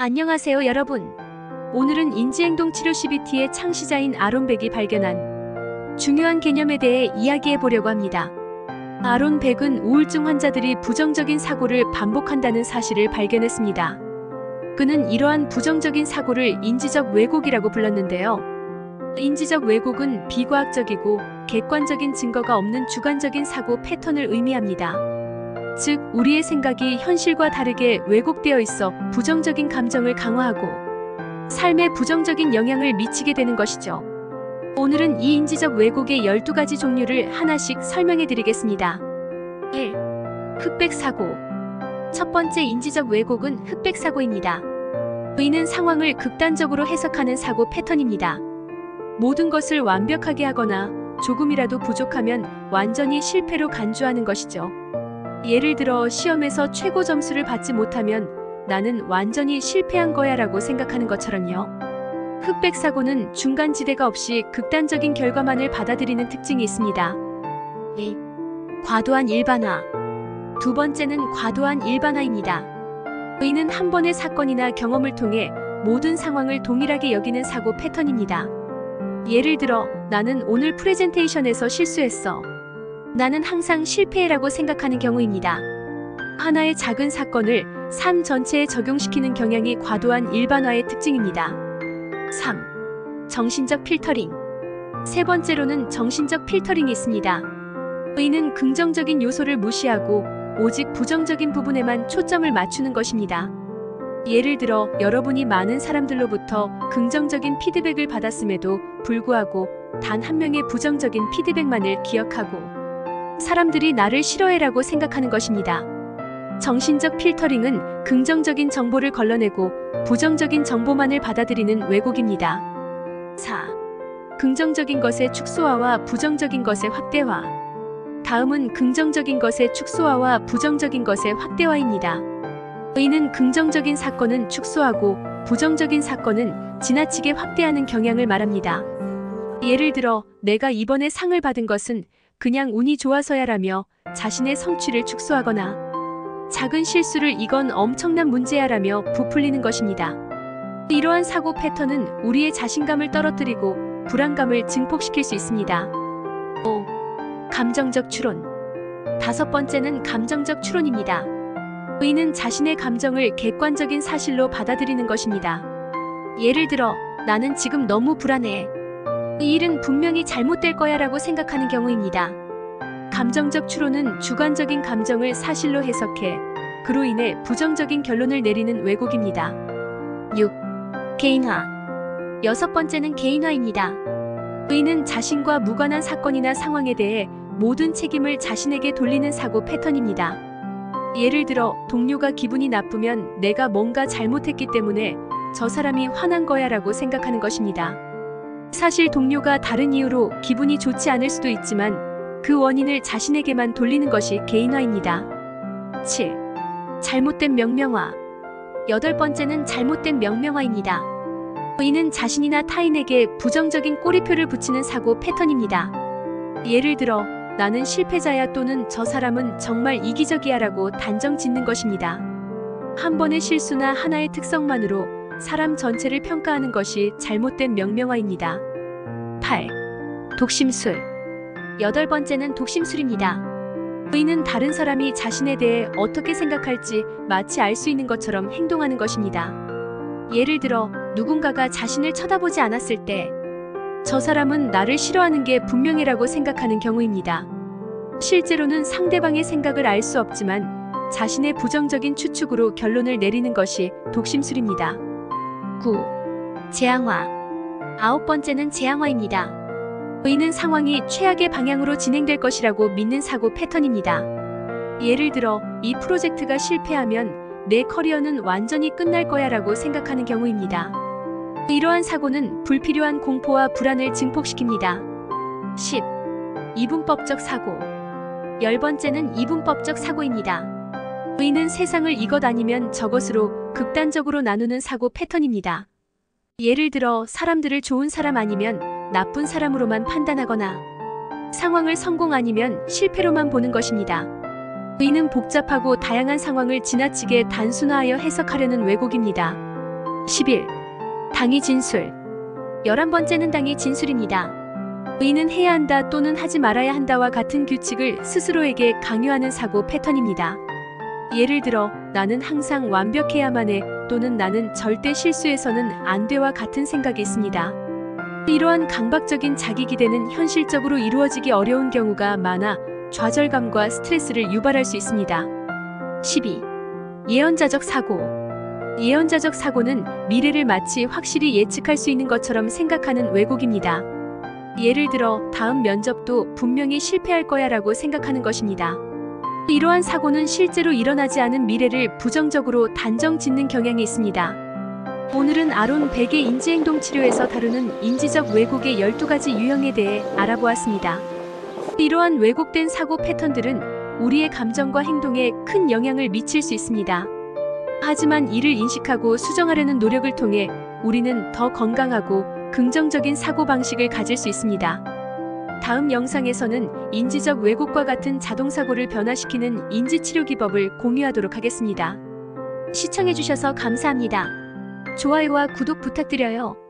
안녕하세요 여러분. 오늘은 인지행동 치료 CBT의 창시자인 아론 벡이 발견한 중요한 개념에 대해 이야기해 보려고 합니다. 아론 벡은 우울증 환자들이 부정적인 사고를 반복한다는 사실을 발견했습니다. 그는 이러한 부정적인 사고를 인지적 왜곡이라고 불렀는데요. 인지적 왜곡은 비과학적이고 객관적인 증거가 없는 주관적인 사고 패턴을 의미합니다. 즉, 우리의 생각이 현실과 다르게 왜곡되어 있어 부정적인 감정을 강화하고 삶에 부정적인 영향을 미치게 되는 것이죠. 오늘은 이 인지적 왜곡의 12가지 종류를 하나씩 설명해 드리겠습니다. 1. 흑백사고. 첫 번째 인지적 왜곡은 흑백사고입니다. 의는 상황을 극단적으로 해석하는 사고 패턴입니다. 모든 것을 완벽하게 하거나 조금이라도 부족하면 완전히 실패로 간주하는 것이죠. 예를 들어 시험에서 최고 점수를 받지 못하면 나는 완전히 실패한 거야 라고 생각하는 것처럼요. 흑백사고는 중간지대가 없이 극단적인 결과만을 받아들이는 특징이 있습니다. 2. 과도한 일반화. 두 번째는 과도한 일반화입니다. 의는 한 번의 사건이나 경험을 통해 모든 상황을 동일하게 여기는 사고 패턴입니다. 예를 들어 나는 오늘 프레젠테이션에서 실수했어. 나는 항상 실패해라고 생각하는 경우입니다. 하나의 작은 사건을 삶 전체에 적용시키는 경향이 과도한 일반화의 특징입니다. 3. 정신적 필터링. 세 번째로는 정신적 필터링이 있습니다. 의는 긍정적인 요소를 무시하고 오직 부정적인 부분에만 초점을 맞추는 것입니다. 예를 들어 여러분이 많은 사람들로부터 긍정적인 피드백을 받았음에도 불구하고 단 한 명의 부정적인 피드백만을 기억하고 사람들이 나를 싫어해라고 생각하는 것입니다. 정신적 필터링은 긍정적인 정보를 걸러내고 부정적인 정보만을 받아들이는 왜곡입니다. 4. 긍정적인 것의 축소화와 부정적인 것의 확대화. 다음은 긍정적인 것의 축소화와 부정적인 것의 확대화입니다. 의는 긍정적인 사건은 축소하고 부정적인 사건은 지나치게 확대하는 경향을 말합니다. 예를 들어 내가 이번에 상을 받은 것은 그냥 운이 좋아서야라며 자신의 성취를 축소하거나 작은 실수를 이건 엄청난 문제야라며 부풀리는 것입니다. 이러한 사고 패턴은 우리의 자신감을 떨어뜨리고 불안감을 증폭시킬 수 있습니다. 5. 감정적 추론. 다섯 번째는 감정적 추론입니다. 의는 자신의 감정을 객관적인 사실로 받아들이는 것입니다. 예를 들어 나는 지금 너무 불안해. 이 일은 분명히 잘못될 거야 라고 생각하는 경우입니다. 감정적 추론은 주관적인 감정을 사실로 해석해 그로 인해 부정적인 결론을 내리는 왜곡입니다. 6. 개인화. 여섯 번째는 개인화입니다. 의는 자신과 무관한 사건이나 상황에 대해 모든 책임을 자신에게 돌리는 사고 패턴입니다. 예를 들어 동료가 기분이 나쁘면 내가 뭔가 잘못했기 때문에 저 사람이 화난 거야 라고 생각하는 것입니다. 사실 동료가 다른 이유로 기분이 좋지 않을 수도 있지만 그 원인을 자신에게만 돌리는 것이 개인화입니다. 7. 잘못된 명명화. 여덟 번째는 잘못된 명명화입니다. 의는 자신이나 타인에게 부정적인 꼬리표를 붙이는 사고 패턴입니다. 예를 들어 나는 실패자야 또는 저 사람은 정말 이기적이야 라고 단정 짓는 것입니다. 한 번의 실수나 하나의 특성만으로 사람 전체를 평가하는 것이 잘못된 명명화입니다. 8. 독심술. 여덟 번째는 독심술입니다. 의는 다른 사람이 자신에 대해 어떻게 생각할지 마치 알 수 있는 것처럼 행동하는 것입니다. 예를 들어 누군가가 자신을 쳐다보지 않았을 때 저 사람은 나를 싫어하는 게 분명이라고 생각하는 경우입니다. 실제로는 상대방의 생각을 알 수 없지만 자신의 부정적인 추측으로 결론을 내리는 것이 독심술입니다. 9. 재앙화. 아홉 번째는 재앙화입니다. 의는 상황이 최악의 방향으로 진행될 것이라고 믿는 사고 패턴입니다. 예를 들어 이 프로젝트가 실패하면 내 커리어는 완전히 끝날 거야 라고 생각하는 경우입니다. 이러한 사고는 불필요한 공포와 불안을 증폭시킵니다. 10. 이분법적 사고. 열 번째는 이분법적 사고입니다. 의는 세상을 이것 아니면 저것으로 극단적으로 나누는 사고 패턴입니다. 예를 들어 사람들을 좋은 사람 아니면 나쁜 사람으로만 판단하거나 상황을 성공 아니면 실패로만 보는 것입니다. 의는 복잡하고 다양한 상황을 지나치게 단순화하여 해석하려는 왜곡입니다. 11. 당위 진술. 11번째는 당위 진술입니다. 이는 해야 한다 또는 하지 말아야 한다와 같은 규칙을 스스로에게 강요하는 사고 패턴입니다. 예를 들어 나는 항상 완벽해야만 해 또는 나는 절대 실수해서는 안 돼와 같은 생각이 있습니다. 이러한 강박적인 자기 기대는 현실적으로 이루어지기 어려운 경우가 많아 좌절감과 스트레스를 유발할 수 있습니다. 12. 예언자적 사고. 예언자적 사고는 미래를 마치 확실히 예측할 수 있는 것처럼 생각하는 왜곡입니다. 예를 들어 다음 면접도 분명히 실패할 거야 라고 생각하는 것입니다. 이러한 사고는 실제로 일어나지 않은 미래를 부정적으로 단정 짓는 경향이 있습니다. 오늘은 아론 백의 인지행동 치료에서 다루는 인지적 왜곡의 12가지 유형에 대해 알아보았습니다. 이러한 왜곡된 사고 패턴들은 우리의 감정과 행동에 큰 영향을 미칠 수 있습니다. 하지만 이를 인식하고 수정하려는 노력을 통해 우리는 더 건강하고 긍정적인 사고방식을 가질 수 있습니다. 다음 영상에서는 인지적 왜곡과 같은 자동사고를 변화시키는 인지치료 기법을 공유하도록 하겠습니다. 시청해주셔서 감사합니다. 좋아요와 구독 부탁드려요.